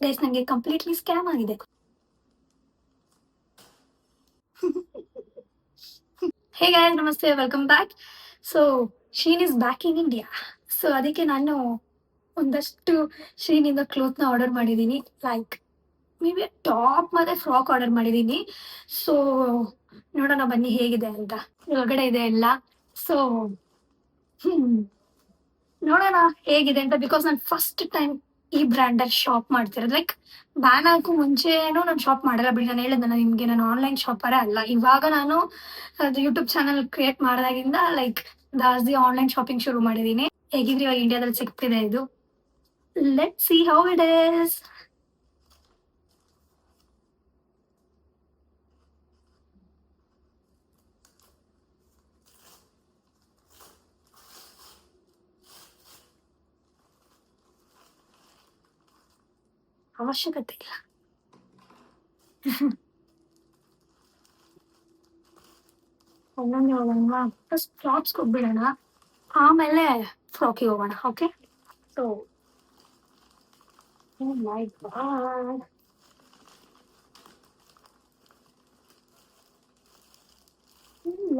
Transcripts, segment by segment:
Guys ನಂಗೆ completely scam ಆಗಿದೆ. Hey guys ನಮಸ್ತೆ, welcome back. So Shein is back in India. So ಅದಕ್ಕೆ ನಾನು ಒಂದಷ್ಟು ಶೀನಿಂದ ಕ್ಲೋತ್ನ ಆರ್ಡರ್ ಮಾಡಿದ್ದೀನಿ. ಲೈಕ್ ಮೇ ಬಿ ಟಾಪ್ ಮತ್ತೆ ಫ್ರಾಕ್ ಆರ್ಡರ್ ಮಾಡಿದ್ದೀನಿ. ಸೊ ನೋಡೋಣ ಬನ್ನಿ ಹೇಗಿದೆ ಅಂತ. ಒಳಗಡೆ ಇದೆ ಎಲ್ಲ. ಸೊ ನೋಡೋಣ ಹೇಗಿದೆ ಅಂತ. ಬಿಕಾಸ್ ನಾನು ಫಸ್ಟ್ ಟೈಮ್ ಈ ಬ್ರ್ಯಾಂಡಲ್ಲಿ ಶಾಪ್ ಮಾಡ್ತಿರೋದು. ಲೈಕ್ ಬ್ಯಾನ್ ಆಗಕ್ಕೂ ಮುಂಚೆನೂ ನಾನು ಶಾಪ್ ಮಾಡಲ್ಲ ಬಿಡಿ. ನಾನು ಹೇಳಿದ್ನಲ್ಲ ನಿಮಗೆ, ನಾನು ಆನ್ಲೈನ್ ಶಾಪರೇ ಅಲ್ಲ. ಇವಾಗ ನಾನು ಅದು ಯೂಟ್ಯೂಬ್ ಚಾನಲ್ ಕ್ರಿಯೇಟ್ ಮಾಡಿದಾಗಿಂದ ಲೈಕ್ ಜಾಸ್ತಿ ಆನ್ಲೈನ್ ಶಾಪಿಂಗ್ ಶುರು ಮಾಡಿದ್ದೀನಿ. ಹೇಗಿದ್ರೆ ಇವಾಗ ಇಂಡಿಯಾದಲ್ಲಿ ಸಿಗ್ತಿದೆ ಇದು. Let see how it is. ಅವಶ್ಯಕತೆ ಇಲ್ಲ. ಒಂದೊಂದೇ ಹೋಗೋಣ. ಫಸ್ಟ್ ಟಾಪ್ಸ್ಗೆ ಹೋಗ್ಬಿಡೋಣ, ಆಮೇಲೆ ಫ್ರಾಕಿಗೆ ಹೋಗೋಣ. Okay. So my god,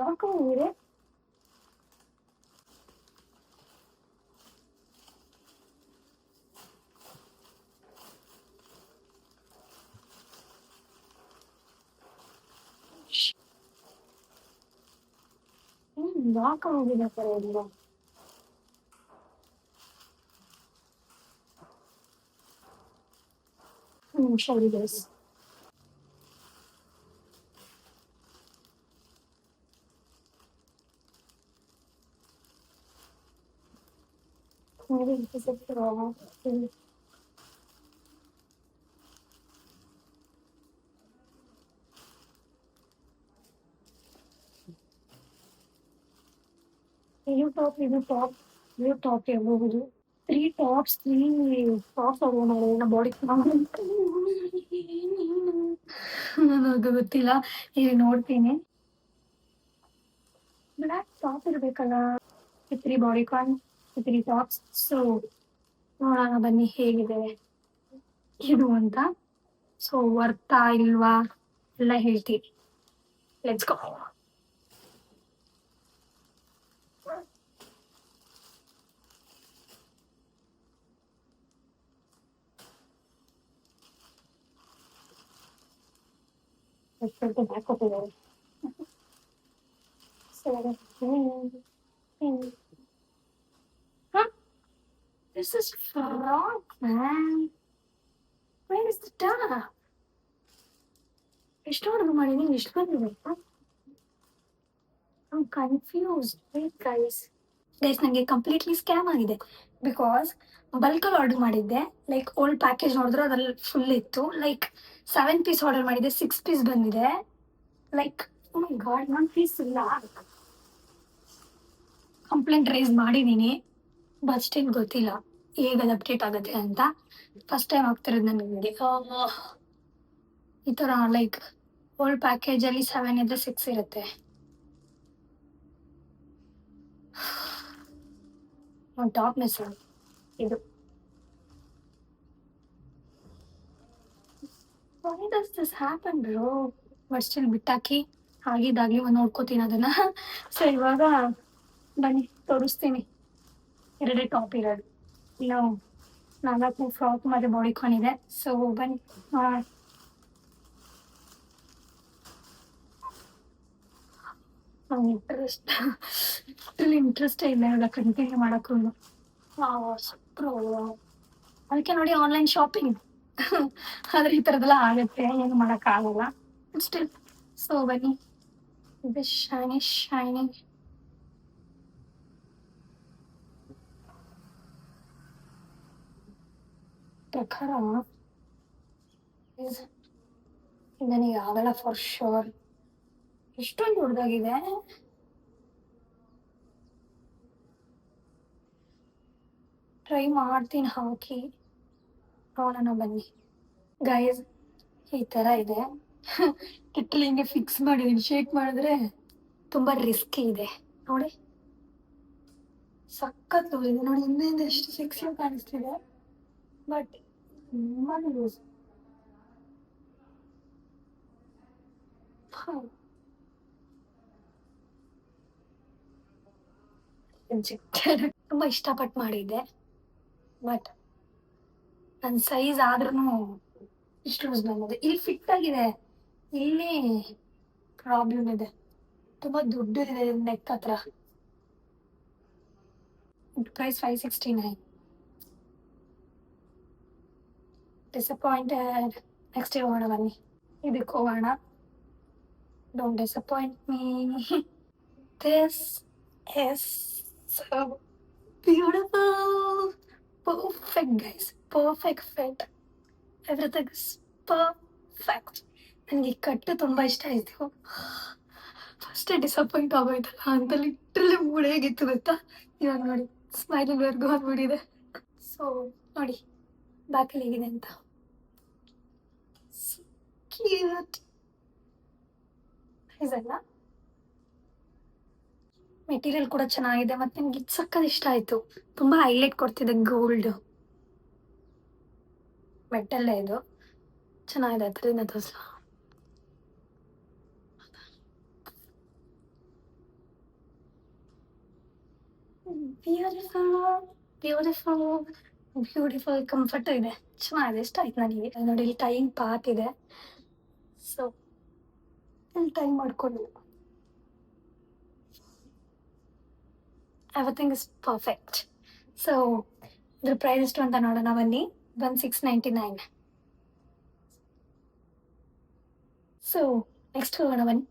lock ಆಗಿದೆ. ಲಾಕ್ ಆಗಿದೆ ಪರವಾಗಿಲ್ಲ. ಸರಿ guys. Maybe this is wrong. You top ಇರಬಹುದು. 3 tops 3 ಟಾಪ್ಸ್ ಆರ್ಡರ್ ಮಾಡಿದ್ರೆ ನಮ್ಮ ಬಾಡಿ ನನಗೆ ಗೊತ್ತಿಲ್ಲ. ಈಗ ನೋಡ್ತೀನಿ. ಬ್ಲ್ಯಾಕ್ ಟಾಪ್ ಇರಬೇಕಲ್ಲ. 3 ಬಾಡಿಕಾನ್ 3 ಟಾಪ್ಸ್. ಸೊ ನೋಡೋಣ ಬನ್ನಿ ಹೇಗಿದೆ ಇದು ಅಂತ. ಸೊ ವರ್ತಾ ಇಲ್ವಾ ಎಲ್ಲ ಹೇಳ್ತೀನಿ. Let's go. ಬ್ಯಾಕ್ ಹೋಗಿದ್ದಾರೆ. Huh? This is frog, man. Where is the duck? ಎಷ್ಟು ಆರ್ಡರ್ ಮಾಡಿದ್ದೀನಿ, ಎಷ್ಟು ಬಂದಿದೆ? I'm confused. Wait guys. Guys ನನಗೆ ಕಂಪ್ಲೀಟ್ಲಿ ಸ್ಕ್ಯಾಮ್ ಆಗಿದೆ. ಬಿಕಾಸ್ ಬಲ್ಕಲ್ಲಿ ಆರ್ಡರ್ ಮಾಡಿದ್ದೆ. ಲೈಕ್ ಓಲ್ಡ್ ಪ್ಯಾಕೇಜ್ ನೋಡಿದ್ರೆ ಅದ್ರಲ್ಲಿ ಫುಲ್ ಇತ್ತು. ಲೈಕ್ 7 ಪೀಸ್ ಆರ್ಡರ್ ಮಾಡಿದ್ದೆ, 6 ಪೀಸ್ ಬಂದಿದೆ. Like O my god, 1 piece ಇಲ್ಲ. ಕಂಪ್ಲೇಂಟ್ ರೈಸ್ ಮಾಡಿದ್ದೀನಿ, ಬಟ್ ಸ್ಟಿಲ್ ಗೊತ್ತಿಲ್ಲ ಹೇಗೆ ಅದು ಅಪ್ಡೇಟ್ ಆಗುತ್ತೆ ಅಂತ. ಫಸ್ಟ್ ಟೈಮ್ ಆಗ್ತಿರೋದು ನನಗೆ. ಈ ಥರ ಲೈಕ್ ಓಲ್ಡ್ ಪ್ಯಾಕೇಜಲ್ಲಿ 7 ಇದ್ರೆ 6 ಇರುತ್ತೆ. ಒಂದು ಟಾಪ್ ಮಿಸ್ ಇದು. Why does this happen bro? But still ಬಿಟ್ಟಾಕಿ ಆಗಿದ್ದಾಗಲಿ ಒಂದು ನೋಡ್ಕೋತೀನಿ ಅದನ್ನ. ಸೊ ಇವಾಗ ಬನ್ನಿ ತೋರಿಸ್ತೀನಿ. 2 ಟಾಪ್ ಇರೋದು, ಇನ್ನು 4 ಫ್ರಾಕ್ ಮತ್ತು ಬಾಡಿಕಾನ್ ಇದೆ. ಸೊ ಬನ್ನಿ. ಇಂಟ್ರೆಸ್ಟ್ ಇಂಟ್ರೆಸ್ಟೇ ಇಲ್ಲ ಇವಾಗ ಕಂಟಿನ್ಯೂ ಮಾಡೋಕ್ಕೂ. ಅದಕ್ಕೆ ನೋಡಿ ಆನ್ಲೈನ್ ಶಾಪಿಂಗ್. ಆದರೆ ಈ ಥರದ್ದೆಲ್ಲ ಆಗುತ್ತೆ, ಏನು ಮಾಡೋಕ್ಕಾಗಲ್ಲ. ಸ್ಟಿಲ್ ಸೊ ಬನ್ನಿ. ಇದು ಶೈನಿ ಪ್ರಕಾರ ನನಗೆ ಆಗಲ್ಲ ಫಾರ್ ಶೋರ್. ಎಷ್ಟೊಂದು ದೊಡ್ಡದಾಗಿದೆ. ಟ್ರೈ ಮಾಡ್ತೀನಿ ಹಾಕಿ ನೋಡೋಣ ಬನ್ನಿ. ಗೈಸ್ ಈ ಥರ ಇದೆ. ಕಿಟ್ಟಲ್ಲಿ ಹಿಂಗೆ ಫಿಕ್ಸ್ ಮಾಡಿದ್ದೀನಿ. ಶೇಕ್ ಮಾಡಿದ್ರೆ ತುಂಬ ರಿಸ್ಕಿ ಇದೆ ನೋಡಿ. ಸಖತ್ ಇದೆ ನೋಡಿ, ಹಿಂದೆಯಿಂದ ಎಷ್ಟು ಸೆಕ್ಸಿ ಕಾಣಿಸ್ತಿದೆ. ಬಟ್ ತುಂಬಾ ಲೂಸ್. ತುಂಬಾ ಇಷ್ಟಪಟ್ಟು ಮಾಡಿದ್ದೆ, ಬಟ್ ನನ್ನ ಸೈಜ್ ಆದ್ರೂ ಇಷ್ಟು ಲೂಸ್ ಬಂದಿದೆ. ಇಲ್ಲಿ ಫಿಟ್ ಆಗಿದೆ, ಇಲ್ಲಿ ಪ್ರಾಬ್ಲಮ್ ಇದೆ. ತುಂಬಾ ದುಡ್ಡಿದೆ ನೆಕ್ ಹತ್ರ. ಪ್ರೈಸ್ 569. ಡಿಸಪಾಯಿಂಟೆಡ್. ನೆಕ್ಸ್ಟ್ ಹೋಗೋಣ ಬನ್ನಿ, ಇದಕ್ಕೆ ಹೋಗೋಣ. Don't disappoint me. This is so beautiful. Perfect guys, perfect fit. Everything is perfect. ನನಗೆ ಈ ಕಟ್ಟು ತುಂಬ ಇಷ್ಟ ಆಯಿತು. ಫಸ್ಟೇ ಡಿಸಪಾಯಿಂಟ್ ಆಗೋಯ್ತಲ್ಲ ಅಂತ ಲಿಟ್ರಲಿ ಮೂಡ್ ಹೇಗಿತ್ತು ಗೊತ್ತಾ? ಇವಾಗ ನೋಡಿ, ಸ್ಮೈಲಿಂಗ್ವರೆಗೂ ಅಂದ್ಬಿಟ್ಟಿದೆ. ಸೊ ನೋಡಿ ಬ್ಯಾಕಲ್ಲಿ ಹೇಗಿದೆ ಅಂತ. ಕ್ಯೂಟ್ ಇದೆಲ್ಲ. ಮೆಟೀರಿಯಲ್ ಕೂಡ ಚೆನ್ನಾಗಿದೆ, ಮತ್ತು ನನಗೆ ಇದು ಸಕ್ಕತ್ ಇಷ್ಟ ಆಯಿತು. ತುಂಬ ಹೈಲೈಟ್ ಕೊಡ್ತಿದೆ ಗೋಲ್ಡ್ ಮೆಟಲ್ಲೇ ಇದು. ಚೆನ್ನಾಗಿದೆ. ಅದರಿಂದ ತೋರಿಸ್ಲಾ? Beautiful beautiful beautiful. ಕಂಫರ್ಟ್ ಇದೆ, ಚೆನ್ನಾಗಿದೆ, ಇಷ್ಟ ಆಯ್ತು ನನಗೆ. ನೋಡಿ ಇಲ್ಲಿ ಟೈಮ್ ಪಾರ್ಟ್ ಇದೆ, ಸೊ ಇಲ್ಲಿ ಟೈಮ್ ಮಾಡ್ಕೊಂಡು ಎವ್ರಿಥಿಂಗ್ ಇಸ್ ಪರ್ಫೆಕ್ಟ್. ಸೊ ಇದ್ರ ಪ್ರೈಸ್ ಎಷ್ಟು ಅಂತ ನೋಡೋಣ ಬನ್ನಿ. 1699. ಸೊ ನೆಕ್ಸ್ಟ್ ಹೋಗೋಣ ಬನ್ನಿ.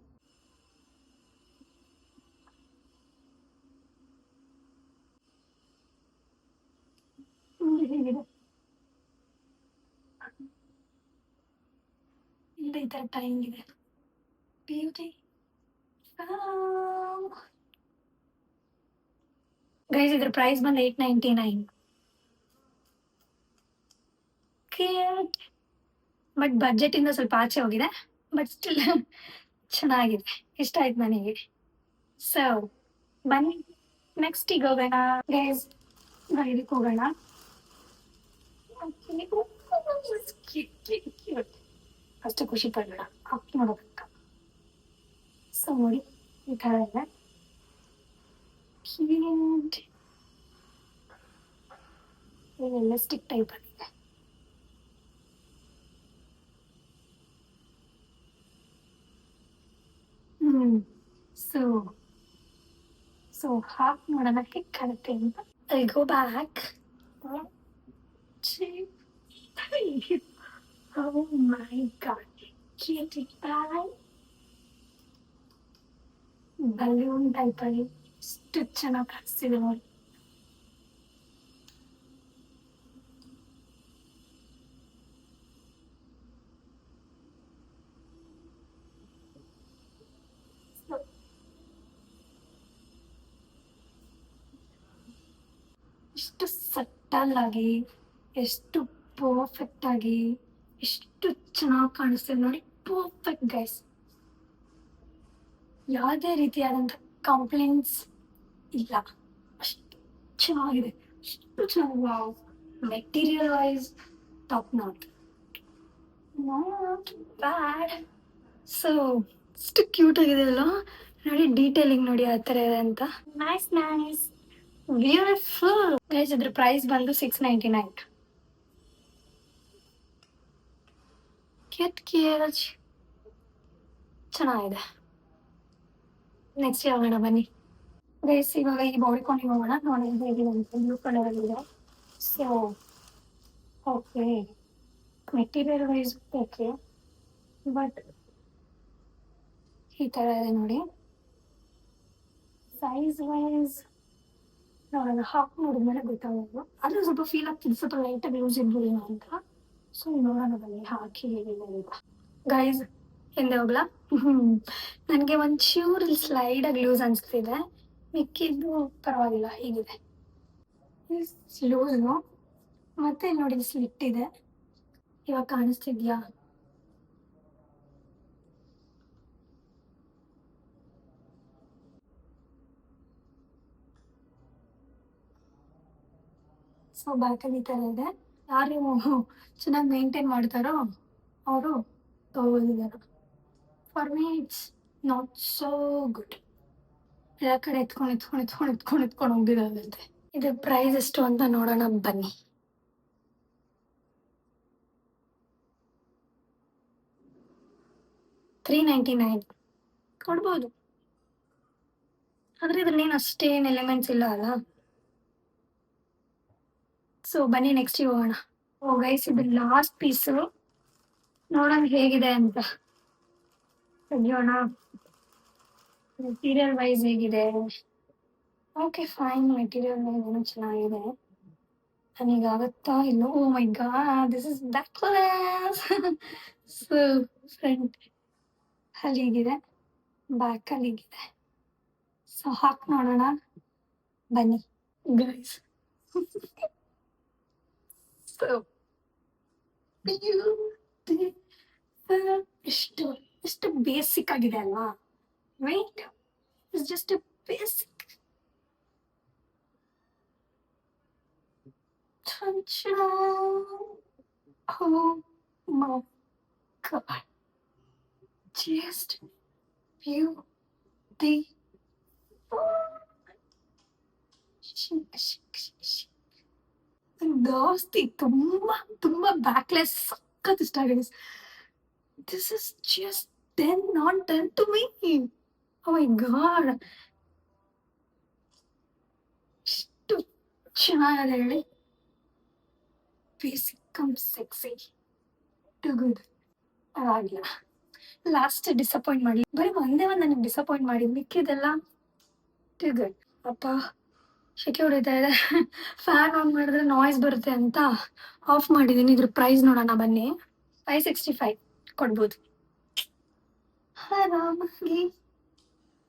ಹೇಗಿದೆ ಇಲ್ಲಿ ಈ ಥರ ಟೈಮ್ ಇದೆ. ಬ್ಯೂಟಿ ಗೈಸ್, ಇದ್ರ ಪ್ರೈಸ್ ಬಂದು 899. ಬಟ್ ಬಜೆಟ್ ಇಂದ ಸ್ವಲ್ಪ ಆಚೆ ಹೋಗಿದೆ, ಬಟ್ ಸ್ಟಿಲ್ ಚೆನ್ನಾಗಿದೆ, ಇಷ್ಟ ಆಯ್ತು ನನಗೆ. ಸೊ ಬನ್ನಿ ನೆಕ್ಸ್ಟ್ ಈಗ ಹೋಗೋಣ ಗೈಸ್. ಇದಕ್ಕೆ ಹೋಗೋಣ. ಅಷ್ಟು ಖುಷಿ ಪಡೋಣ ಹಾಕಿ ನೋಡೋದಕ್ಕ. ಸೊ ನೋಡಿ ಈ ಥರ ಇದೆ. ಎಲಾಸ್ಟಿಕ್ ಟೈಪ್ ಆಗಿದೆ. ಸೊ ಸೊ ಹಾಕಿ ನೋಡೋಣ ಹೇಗೆ ಕಾಣುತ್ತೆ ಅಂತ. I go back. Oh my god, cutie pie. Balloon ಟೈಪಲ್ಲಿ ಎಷ್ಟು ಚೆನ್ನಾಗಿ ಕಾಣಿಸ್ತಿದೆ ನೋಡಿ. ಎಷ್ಟು ಸಟಲ್ ಆಗಿ, ಎಷ್ಟು ಪರ್ಫೆಕ್ಟ್ ಆಗಿ, ಎಷ್ಟು ಚೆನ್ನಾಗಿ ಕಾಣಿಸ್ತಿದೆ ನೋಡಿ. ಪರ್ಫೆಕ್ಟ್ ಗೈಸ್, ಯಾವುದೇ ರೀತಿಯಾದಂಥ ಕಂಪ್ಲೇಂಟ್ಸ್ ಇಲ್ಲ. ಅಷ್ಟು ಚೆನ್ನಾಗಿದೆ, ಅಷ್ಟು ಚೆನ್ನಾಗಿ. Wow, material wise top not bad. So ಎಷ್ಟು ಕ್ಯೂಟ್ ಆಗಿದೆ ಅಲ್ಲ ನೋಡಿ. ಡೀಟೇಲಿಂಗ್ ನೋಡಿ ಆ ಥರ ಇದೆ ಅಂತ. Nice nice beautiful guys. ಇದ್ರ ಪ್ರೈಸ್ ಬಂದು 699. ಕ್ಯೂಟ್ ಚೆನ್ನಾಗಿದೆ. ನೆಕ್ಸ್ಟ್ ಹೋಗೋಣ ಬನ್ನಿ ಗೈಸ್. ಇವಾಗ ಈ ಬಾಡಿಕೊಂಡಿಗೆ ಹೋಗೋಣ. ನೋಡಿ ಹೇಗಿದೆ ಅಂತ. ಬ್ಲೂ ಕಲರಲ್ಲಿದೆ. So okay, material wise okay, but ಈ ಥರ ಇದೆ ನೋಡಿ. ಸೈಜ್ ವೈಸ್ ನೋಡೋಣ, ಹಾಕಿ ನೋಡಿದ್ಮೇಲೆ ಗೊತ್ತಾಗೋದು. ಆದರೆ ಸ್ವಲ್ಪ ಫೀಲ್ ಆಗ್ತಿದೆ, ಸ್ವಲ್ಪ ಲೈಟಾಗಿ ಯೂಸ್ ಇರ್ಬೋದು ಅಂತ. ಸೊ ನೋಡೋಣ ಬನ್ನಿ ಹಾಕಿ ಹೇಗಿದೆ ಅಂತ. ಗೈಸ್ ಹಿಂದೆ ಹೋಗ್ಲಾ? ನನಗೆ ಒಂಚೂರು ಸ್ಲೈಡಾಗಿ ಲೂಸ್ ಅನಿಸ್ತಿದೆ, ಮಿಕ್ಕಿದ್ದು ಪರವಾಗಿಲ್ಲ, ಹೀಗಿದೆ ಲೂಸು. ಮತ್ತೆ ನೋಡಿ ಸ್ಲಿಟ್ ಇದೆ, ಇವಾಗ ಕಾಣಿಸ್ತಿದ್ಯಾ? ಸೊ ಬ್ಯಾಕಲ್ಲಿ ಈ ಥರ ಇದೆ. ಯಾರು ಚೆನ್ನಾಗಿ ಮೇಂಟೈನ್ ಮಾಡ್ತಾರೋ ಅವರು ತಗೋದಿದ್ದಾರೆ. For me it's not so good. ಎಲ್ಲ ಕಡೆ ಎತ್ಕೊಂಡು ಹೋಗಿರೋದಂತೆ. ಇದು ಪ್ರೈಸ್ ಎಷ್ಟು ಅಂತ ನೋಡೋಣ ಬನ್ನಿ. 399 ಕೊಡ್ಬೋದು, ಆದರೆ ಇದ್ರಲ್ಲೇನು ಅಷ್ಟೇನು ಎಲಿಮೆಂಟ್ಸ್ ಇಲ್ಲ ಅಲ್ಲ. ಸೊ ಬನ್ನಿ ನೆಕ್ಸ್ಟಿಗೆ ಹೋಗೋಣ. ಓ ಗೈಸ್, ಇದು ಲಾಸ್ಟ್ ಪೀಸು, ನೋಡೋಣ ಹೇಗಿದೆ ಅಂತ. ತೆಗಿಯೋಣ. ಮೆಟೀರಿಯಲ್ ವೈಸ್ ಹೇಗಿದೆ? ಓಕೆ ಫೈನ್, ಮೆಟೀರಿಯಲ್ ವೈಸ್ ಏನೋ ಚೆನ್ನಾಗಿದೆ. ನನಗಾಗುತ್ತಾ ಇಲ್ಲೋ? Oh my god, this is backless. So front ಅಲ್ಲಿ ಹೀಗಿದೆ, ಬ್ಯಾಕ್ ಅಲ್ಲಿ ಹೀಗಿದೆ. ಸೊ ಹಾಕಿ ನೋಡೋಣ ಬನ್ನಿ ಗೈಸ್. ಸೊ ಎಷ್ಟು ಎಷ್ಟು ಬೇಸಿಕ್ ಆಗಿದೆ ಅಲ್ವಾ? Right, it's just A basic. Oh my god, just beautiful. ಜಾಸ್ತಿ ತುಂಬಾ ತುಂಬಾ ಬ್ಯಾಕ್ಲೆಸ್ ಸಖತ್ ಇಷ್ಟ ಆಗಿದೆ. This is just 10 not 10 to me. Oh my god, ಎಷ್ಟು ಚೆನ್ನಾಗಿದೆ ಹೇಳಿ. Basic cum sexy too good. ಆಗಿಲ್ಲ, ಲಾಸ್ಟ್ ಡಿಸಪಾಯಿಂಟ್ ಮಾಡಲಿ. ಬರೀ ಒಂದೇ ಒಂದು ನನಗೆ ಡಿಸಪಾಯಿಂಟ್ ಮಾಡಿ, ಮಿಕ್ಕಿದೆಲ್ಲ ಟು ಗುಡ್. ಅಪ್ಪ ಶೆಕೆ ಹೊಡಿತಾ ಇದೆ. ಫ್ಯಾನ್ ಆನ್ ಮಾಡಿದ್ರೆ ನಾಯ್ಸ್ ಬರುತ್ತೆ ಅಂತ ಆಫ್ ಮಾಡಿದ್ದೀನಿ. ಇದ್ರ ಪ್ರೈಸ್ ನೋಡೋಣ ಬನ್ನಿ. 565 ಕೊಡ್ಬೋದು ಆರಾಮಾಗಿ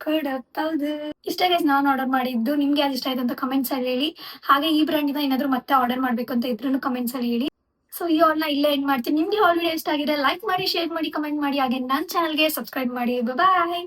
ಕೊಡಬಹುದು. ಇಷ್ಟೇ ಗೈಸ್ ನಾನು ಆರ್ಡರ್ ಮಾಡಿದ್ದು. ನಿಮ್ಗೆ ಯಾವ್ದು ಇಷ್ಟ ಆಯ್ತು ಅಂತ ಕಮೆಂಟ್ಸ್ ಅಲ್ಲಿ ಹೇಳಿ. ಹಾಗೆ ಈ ಬ್ರ್ಯಾಂಡಿಂದ ಏನಾದರೂ ಮತ್ತೆ ಆರ್ಡರ್ ಮಾಡಬೇಕು ಅಂತ ಇದ್ರೂ ಕಮೆಂಟ್ಸ್ ಅಲ್ಲಿ ಹೇಳಿ. ಸೊ ಈ ಆಲ್ನ ಇಲ್ಲೇ ಎಂಡ್ ಮಾಡ್ತೀನಿ. ನಿಮ್ಗೆ ಆಲ್ ವಿಡಿಯೋ ಇಷ್ಟ ಆಗಿದೆ ಲೈಕ್ ಮಾಡಿ, ಶೇರ್ ಮಾಡಿ, ಕಮೆಂಟ್ ಮಾಡಿ. ಹಾಗೆ ನನ್ನ ಚಾನಲ್ಗೆ ಸಬ್ಸ್ಕ್ರೈಬ್ ಮಾಡಿ. ಬಾಯ್.